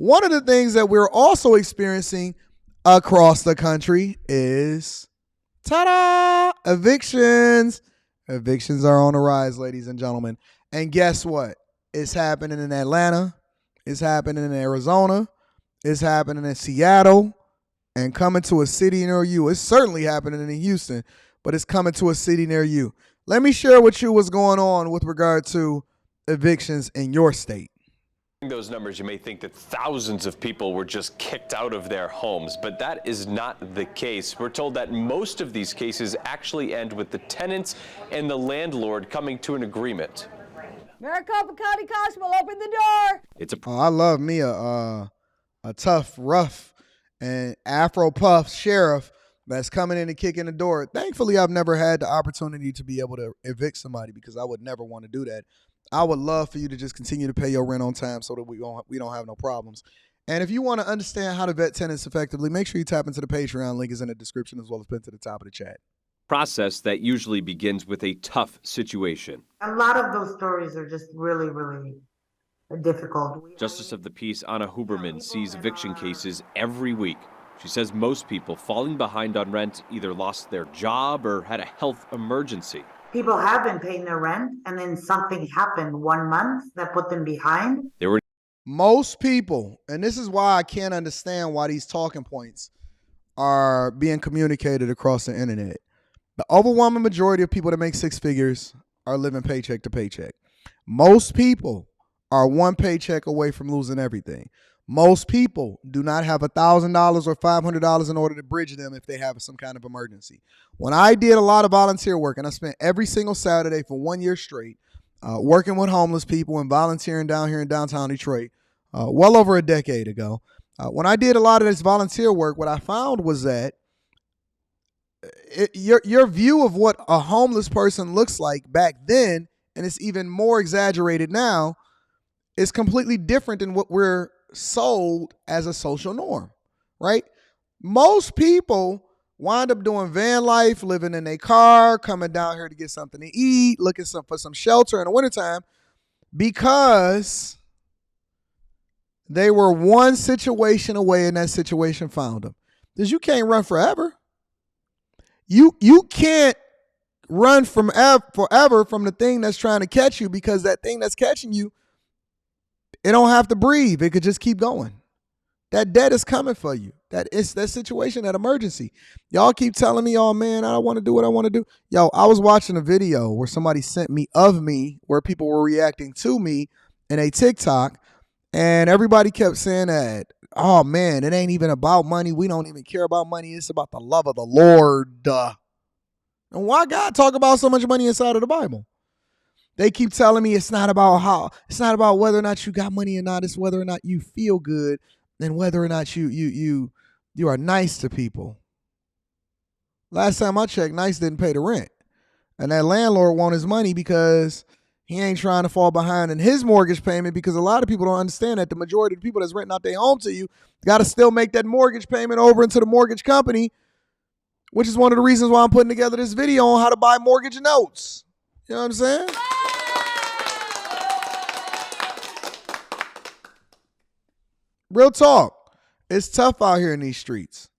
One of the things that we're also experiencing across the country is, ta-da, evictions. Evictions are on the rise, ladies and gentlemen. And guess what? It's happening in Atlanta. It's happening in Arizona. It's happening in Seattle. And coming to a city near you. It's certainly happening in Houston, but it's coming to a city near you. Let me share with you what's going on with regard to evictions in your state. Those numbers, you may think that thousands of people were just kicked out of their homes, but that is not the case. We're told that most of these cases actually end with the tenants and the landlord coming to an agreement. Maricopa County Constable, open the door. I love me a tough, rough, and Afro puff sheriff that's coming in and kicking the door. Thankfully, I've never had the opportunity to be able to evict somebody because I would never want to do that. I would love for you to just continue to pay your rent on time so that we don't have no problems. And if you want to understand how to vet tenants effectively, make sure you tap into the Patreon. Link is in the description as well as pinned to the top of the chat. Process that usually begins with a tough situation. A lot of those stories are just really, really difficult. Justice of the Peace Anna Huberman sees eviction cases every week. She says most people falling behind on rent either lost their job or had a health emergency. People have been paying their rent, and then something happened 1 month that put them behind. Most people, and this is why I can't understand why these talking points are being communicated across the internet. The overwhelming majority of people that make six figures are living paycheck to paycheck. Most people are one paycheck away from losing everything. Most people do not have $1,000 or $500 in order to bridge them if they have some kind of emergency. When I did a lot of volunteer work, and I spent every single Saturday for 1 year straight working with homeless people and volunteering down here in downtown Detroit, well over a decade ago. When I did a lot of this volunteer work, what I found was that your view of what a homeless person looks like back then, and it's even more exaggerated now, is completely different than what we're sold as a social norm, right? Most people wind up doing van life, living in a car, coming down here to get something to eat, looking for some shelter in the wintertime because they were one situation away and that situation found them. Because you can't run forever. You can't run forever from the thing that's trying to catch you, because that thing that's catching you, it don't have to breathe. It could just keep going. That debt is coming for you. That situation, that emergency. Y'all keep telling me, oh man, I want to do what I want to do. Yo, I was watching a video where somebody sent me of me, where people were reacting to me in a TikTok, and everybody kept saying that, oh man, it ain't even about money. We don't even care about money. It's about the love of the Lord. And why God talk about so much money inside of the Bible? They keep telling me it's not about whether or not you got money or not. It's whether or not you feel good and whether or not you are nice to people. Last time I checked, Nice didn't pay the rent. And that landlord want his money because he ain't trying to fall behind in his mortgage payment, because a lot of people don't understand that the majority of the people that's renting out their home to you got to still make that mortgage payment over into the mortgage company, which is one of the reasons why I'm putting together this video on how to buy mortgage notes. You know what I'm saying? Real talk. It's tough out here in these streets.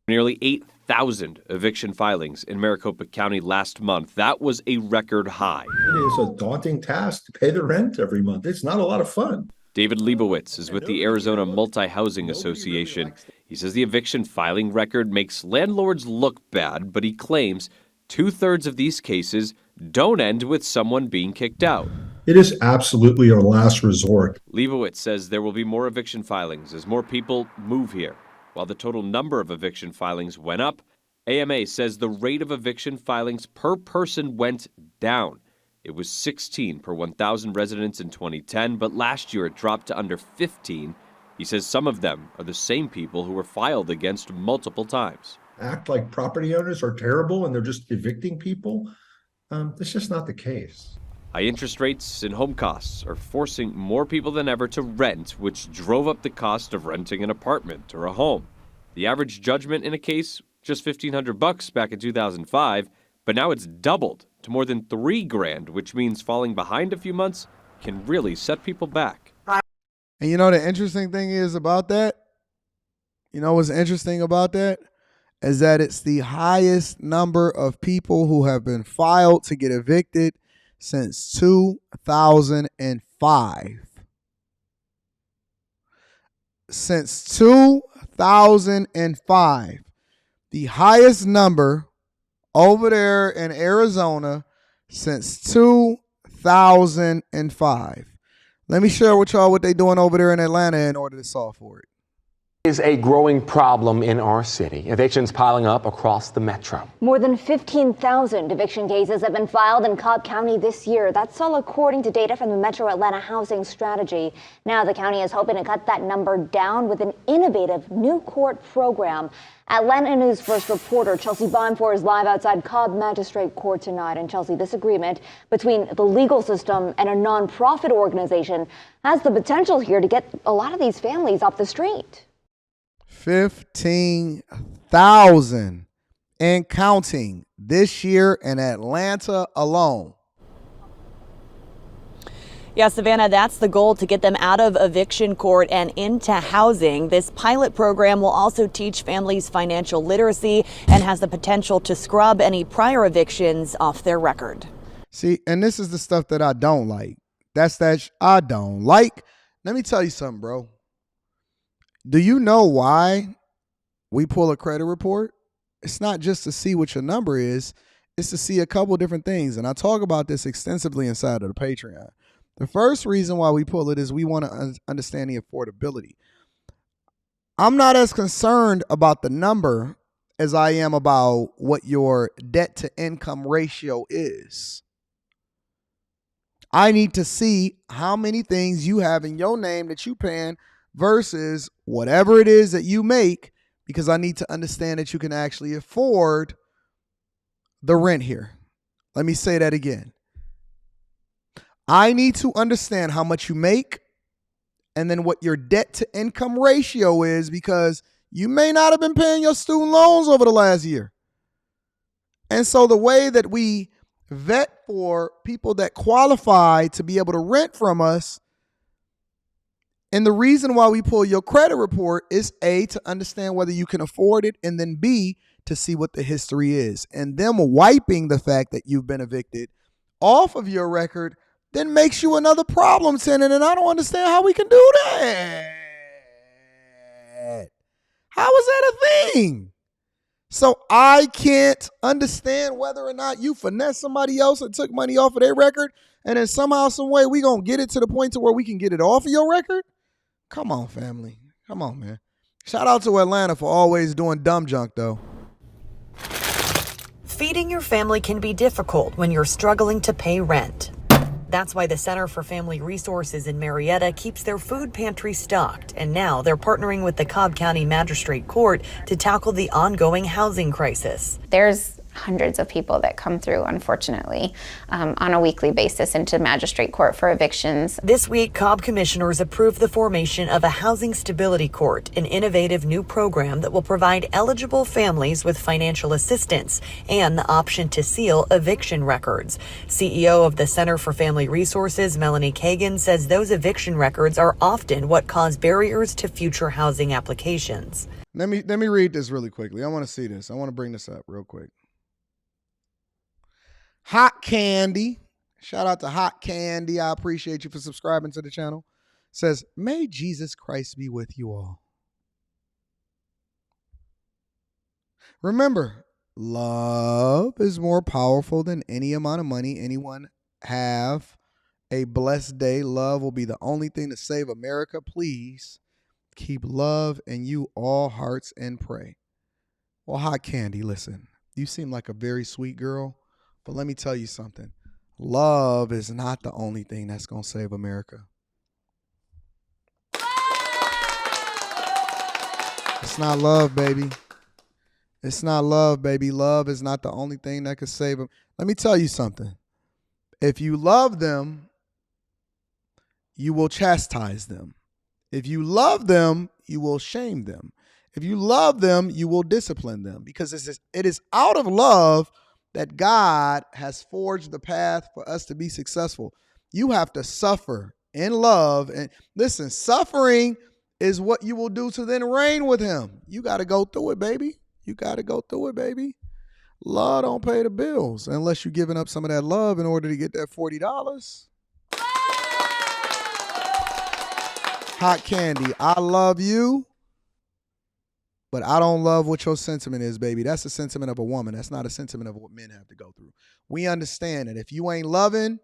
Nearly 8,000 eviction filings in Maricopa County last month. That was a record high. It is a daunting task to pay the rent every month. It's not a lot of fun. David Leibowitz is with the Arizona Multi-Housing Association. He says the eviction filing record makes landlords look bad, but he claims 2/3 of these cases don't end with someone being kicked out. It is absolutely our last resort. Leibowitz says there will be more eviction filings as more people move here. While the total number of eviction filings went up, AMA says the rate of eviction filings per person went down. It was 16 per 1,000 residents in 2010, but last year it dropped to under 15. He says some of them are the same people who were filed against multiple times. Act like property owners are terrible and they're just evicting people. That's just not the case. High interest rates and home costs are forcing more people than ever to rent, which drove up the cost of renting an apartment or a home. The average judgment in a case, just $1,500 back in 2005, but now it's doubled to more than $3,000, which means falling behind a few months can really set people back. And you know the interesting thing is about that? You know what's interesting about that? Is that it's the highest number of people who have been filed to get evicted since 2005. Since 2005. The highest number over there in Arizona since 2005. Let me share with y'all what they're doing over there in Atlanta in order to solve for it. Is a growing problem in our city. Evictions piling up across the metro. More than 15,000 eviction cases have been filed in Cobb County this year. That's all according to data from the Metro Atlanta Housing Strategy. Now the county is hoping to cut that number down with an innovative new court program. Atlanta News First reporter Chelsea Bonfor is live outside Cobb Magistrate Court tonight. And Chelsea, this agreement between the legal system and a nonprofit organization has the potential here to get a lot of these families off the street. 15,000 and counting this year in Atlanta alone. Yeah, Savannah, that's the goal, to get them out of eviction court and into housing. This pilot program will also teach families financial literacy and has the potential to scrub any prior evictions off their record. See, and this is the stuff that I don't like. I don't like. Let me tell you something, bro. Do you know why we pull a credit report? It's not just to see what your number is. It's to see a couple different things. And I talk about this extensively inside of the Patreon. The first reason why we pull it is we want to understand the affordability. I'm not as concerned about the number as I am about what your debt to income ratio is. I need to see how many things you have in your name that you paying versus whatever it is that you make, because I need to understand that you can actually afford the rent here. Let me say that again. I need to understand how much you make and then what your debt to income ratio is, because you may not have been paying your student loans over the last year. And so the way that we vet for people that qualify to be able to rent from us, and the reason why we pull your credit report is A, to understand whether you can afford it, and then B, to see what the history is. And them wiping the fact that you've been evicted off of your record then makes you another problem tenant, and I don't understand how we can do that. How is that a thing? So I can't understand whether or not you finessed somebody else and took money off of their record, and then somehow, some way, we gonna get it to the point to where we can get it off of your record? Come on, family. Come on, man. Shout out to Atlanta for always doing dumb junk, though. Feeding your family can be difficult when you're struggling to pay rent. That's why the Center for Family Resources in Marietta keeps their food pantry stocked, and now they're partnering with the Cobb County Magistrate Court to tackle the ongoing housing crisis. There's hundreds of people that come through, unfortunately, on a weekly basis into magistrate court for evictions. This week, Cobb commissioners approved the formation of a Housing Stability Court, an innovative new program that will provide eligible families with financial assistance and the option to seal eviction records. CEO of the Center for Family Resources, Melanie Kagan, says those eviction records are often what cause barriers to future housing applications. Let me read this really quickly. I want to see this. I want to bring this up real quick. Hot Candy, shout out to Hot Candy. I appreciate you for subscribing to the channel. Says, may Jesus Christ be with you all. Remember, love is more powerful than any amount of money anyone have. A blessed day. Love will be the only thing to save America. Please keep love in you all hearts and pray. Well, Hot Candy, listen, you seem like a very sweet girl. But let me tell you something. Love is not the only thing that's going to save America. It's not love, baby. It's not love, baby. Love is not the only thing that could save them. Let me tell you something. If you love them, you will chastise them. If you love them, you will shame them. If you love them, you will discipline them. Because it is out of love that God has forged the path for us to be successful. You have to suffer in love. And listen, suffering is what you will do to then reign with him. You got to go through it, baby. You got to go through it, baby. Love don't pay the bills unless you're giving up some of that love in order to get that $40. Hot candy. I love you, but I don't love what your sentiment is, baby. That's the sentiment of a woman. That's not a sentiment of what men have to go through. We understand that if you ain't loving,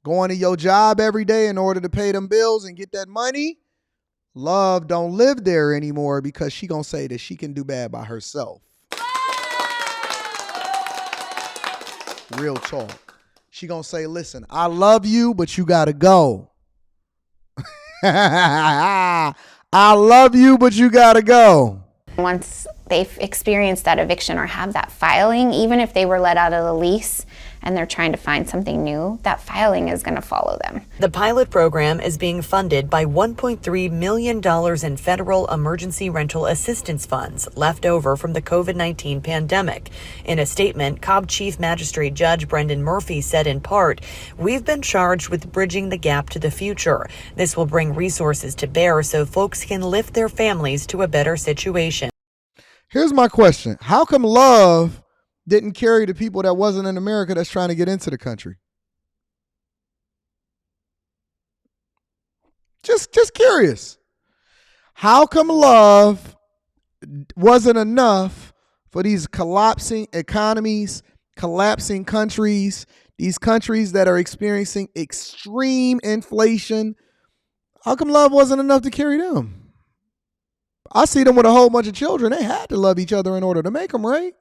going to your job every day in order to pay them bills and get that money, love don't live there anymore because she gonna say that she can do bad by herself. Real talk. She gonna say, listen, I love you, but you gotta go. I love you, but you gotta go. Once they've experienced that eviction or have that filing, even if they were let out of the lease and they're trying to find something new, that filing is going to follow them. The pilot program is being funded by $1.3 million in federal emergency rental assistance funds left over from the COVID-19 pandemic. In a statement, Cobb Chief Magistrate Judge Brendan Murphy said in part, "We've been charged with bridging the gap to the future. This will bring resources to bear so folks can lift their families to a better situation." Here's my question. How come love didn't carry the people that wasn't in America that's trying to get into the country? Just curious. How come love wasn't enough for these collapsing economies, collapsing countries, these countries that are experiencing extreme inflation? How come love wasn't enough to carry them? I see them with a whole bunch of children. They had to love each other in order to make them, right?